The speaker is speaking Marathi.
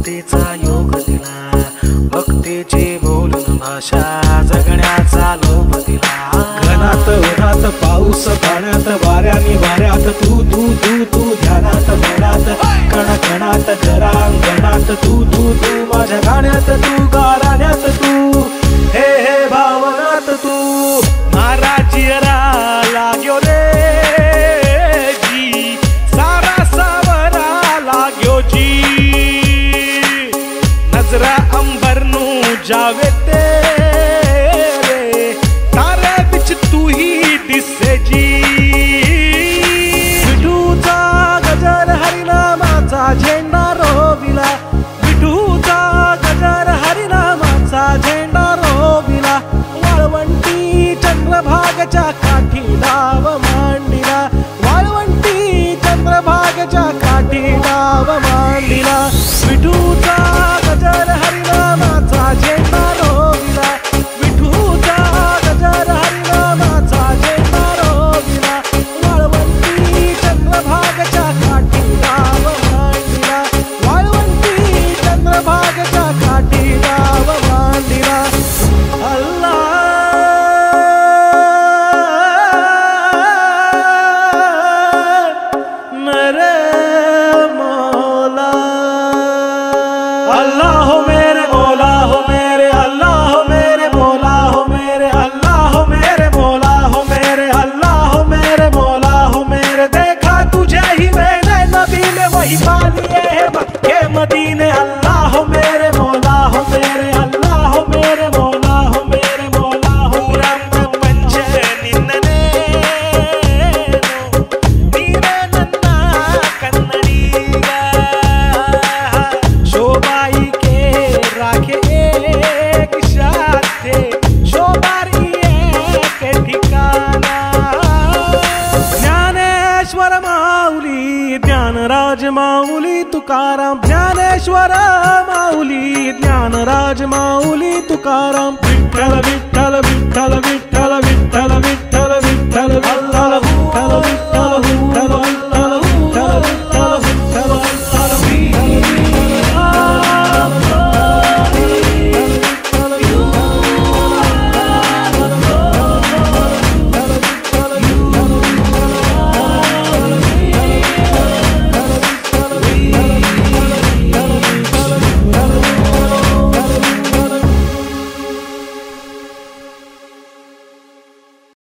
भक्तीचा योग दिला, भक्तीची बोलून भाषा जगण्याचा लोभ दिला। घनात उन्हात पाऊस पाण्यात वाऱ्यानी वाऱ्यात तू तू तू तू ध्यानात मनात कण कणात घरांगणात तू तू तू माझ्या गाण्यात तू गाण्यात तू हे हे भावनात तू। मारा जियरा लाग्यो रे जी, सारा सावरा लाग्यो जी, नजरा अंबर नू जावे तेरे, तारे बिच तू ही दिसे जी। विठूचा गजर हरिनामाचा झेंडा रोविला, विठूचा गजर हरिनामाचा झेंडा रोविला। वाळवंटी चंद्रभागच्या काठी डाव मांडिला, वाळवंटी चंद्रभागच्या काठी डाव मांडिला। विठूचा गजर हरिनामाचा झेंडा रोविला, विठूचा गजर हरिनामाचा झेंडा रोविला। वाळवंटी चंद्रभागच्या काठी डाव मांडिला, वाळवंटी चंद्रभागच्या काठी डाव मांडिला। अल्लाह मेरे मौला, अल्लाह हो मेरे मौला हो मेरे, अल्लाह हो मेरे मौला हो मेरे, अल्लाह हो मेरे मौला हो मेरे, अल्लाह हो मेरे मौला हो मेरे। देखा तुझे ही मैंने नबी में वही पा लिए मक्के मदीने। अल्लाह हो मेरे मौला हो मेरे, अल्लाह हो मेरे मौला हो मेरे, मौला हो पंच निन्नने ನೀನೇ ನನ್ನ ಕನ್ನಡಿಗ, शोभाई के राखे एक शाथे, शोभारी एक ठिकाणा। ज्ञानेश्वर माऊली ज्ञानराज माऊली तुकाराम, ज्ञानेश्वर माऊली ज्ञानराज माऊली तुकाराम। विठ्ठल